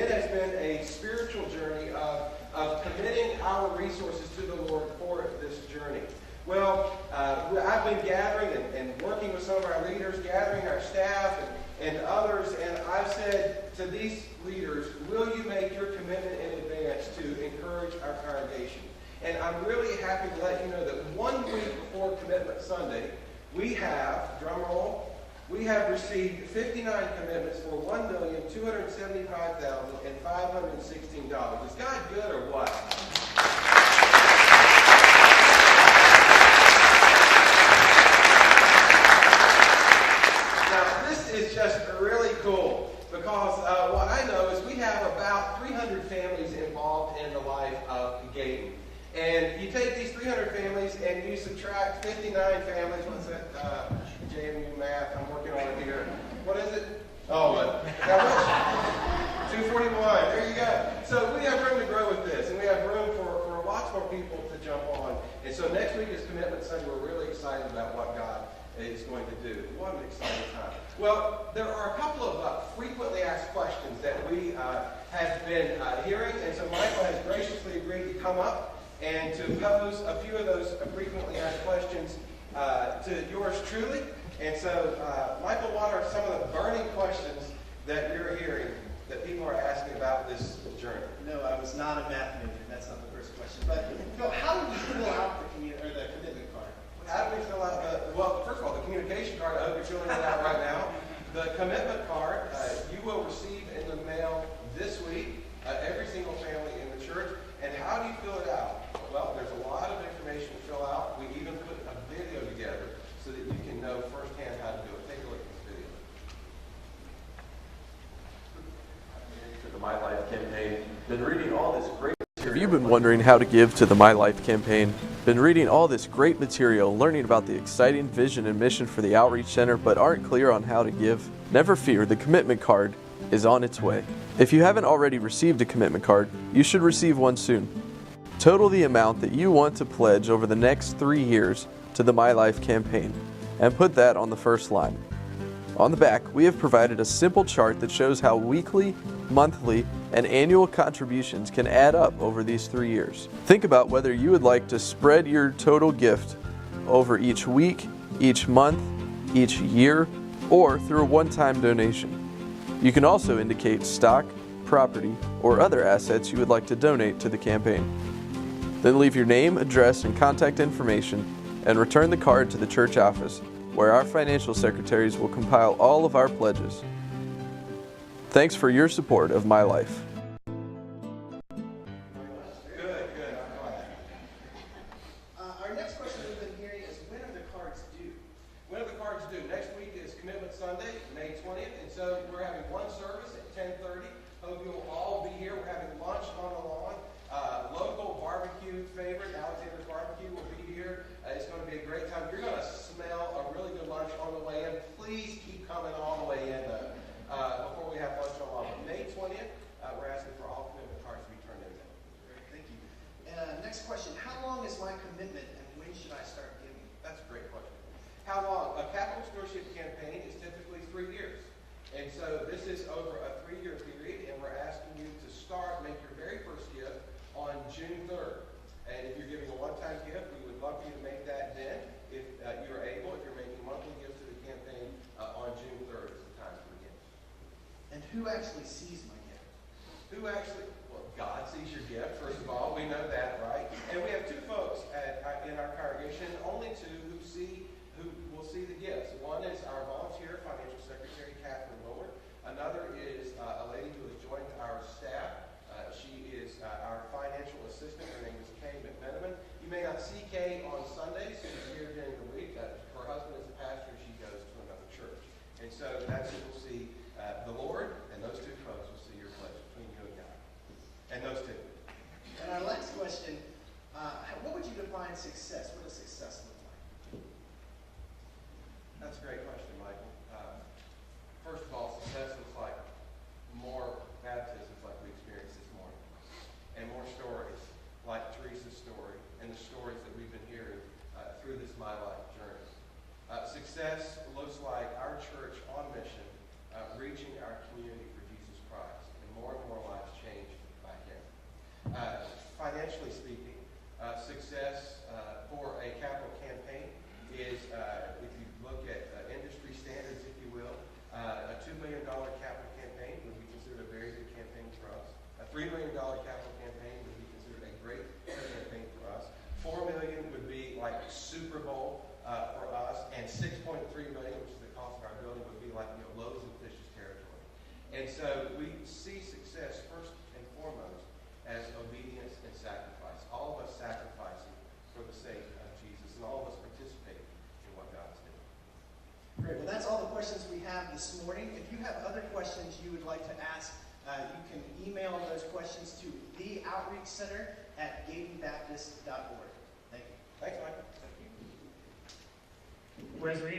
it has been a spiritual journey of committing our resources to the Lord for this journey. Well, I've been gathering and working with some of our leaders, gathering our staff and others, and I've said to these leaders, will you make your commitment in advance to encourage our congregation? And I'm really happy to let you know that 1 week before Commitment Sunday, we have, drum roll, we have received 59 commitments for $1,275,516. Is God good or what? Now, this is just really cool because what I know is we have about 300 families involved in the life of Gaten. And you take these 300 families and you subtract 59 families. What's that? JMU math. I'm working on it here. What is it? Oh, how much? 241. There you go. So we have room to grow with this, and we have room for lots more people to jump on. And so next week is Commitment Sunday. We're really excited about what God is going to do. What an exciting time. Well, there are a couple of frequently asked questions that we have been hearing, and so Michael has graciously agreed to come up and to pose a few of those frequently asked questions to yours truly. And so, Michael, what are some of the burning questions that you're hearing that people are asking about this journey? No, I was not a math major. That's not the first question. But how do we fill out the commitment card? How do we fill out well, first of all, the communication card, I hope you're filling it out right now. The commitment card, you will receive in the mail this week, every single family in the church. And how do you fill it out? Well, there's a lot of information to fill out. We even put a video together so that you can know firsthand how to do it. Take a look at this video. To the My Life campaign. Been reading all this great material. Have you been wondering how to give to the My Life campaign? Been reading all this great material, learning about the exciting vision and mission for the Outreach Center, but aren't clear on how to give? Never fear, the commitment card is on its way. If you haven't already received a commitment card, you should receive one soon. Total the amount that you want to pledge over the next 3 years to the My Life campaign, and put that on the first line. On the back, we have provided a simple chart that shows how weekly, monthly, and annual contributions can add up over these 3 years. Think about whether you would like to spread your total gift over each week, each month, each year, or through a one-time donation. You can also indicate stock, property, or other assets you would like to donate to the campaign. Then leave your name, address, and contact information and return the card to the church office, where our financial secretaries will compile all of our pledges. Thanks for your support of My Life. Good. Our next question we've been hearing is, when are the cards due? When are the cards due? Next week is Commitment Sunday, May 20th, and so we're having one service at 10:30. Hope you'll all be here. We're having lunch on the lawn. Local barbecue favorite, Alexander's Barbecue, will be here. It's going to be a great time. You're going to smell a really good lunch on the way in. Please keep coming all the way in before we have lunch on the lawn. May 20th, we're asking for all commitment cards to be turned in. Great, thank you. Next question, how long is my commitment and when should I start giving? That's a great question. How long? A capital stewardship campaign is typically 3 years. And so this is over a 3-year period, and we're asking you to make your very first gift on June 3rd. And if you're giving a one-time gift, we would love for you to make that then. If you're able, if you're making monthly gifts to the campaign, on June 3rd is the time to begin. And who actually sees my gift? Well, God sees your gift, first of all. We know that, right? And we have 2 folks in our congregation, only 2 who will see the gifts. One is our volunteer financial secretary, Catherine Lord. Another is a lady who has joined our staff. She is our financial assistant. Her name is Kay McMenamin. You may not see Kay on Sundays. She's here during the week. Her husband is a pastor. She goes to another church. And so that's who will see the Lord, and those 2 folks will see your pledge between you and God. And those 2. And our last question, what would you define success? What does success look like? That's a great question, Michael. First of all, success looks like more baptisms like we experienced this morning, and more stories like Teresa's story and the stories that we've been hearing through this My Life journey. Success looks like our church on mission, reaching our community for Jesus Christ, and more lives success for a capital campaign is, if you look at industry standards, if you will, a $2 million capital campaign would be considered a very good campaign for us. A $3 million capital campaign would be considered a great campaign for us. $4 million would be like Super Bowl for us, and $6.3 million, which is the cost of our building, would be like loaves and fishes territory. And so we see success first and foremost as obedience and sacrifice. All of us sacrificing for the sake of Jesus, and all of us participating in what God is doing. Great. Well, that's all the questions we have this morning. If you have other questions you would like to ask, you can email those questions to theoutreachcenter@gaydonbaptist.org. Thank you. Thanks, Michael. Thank you. Whereas we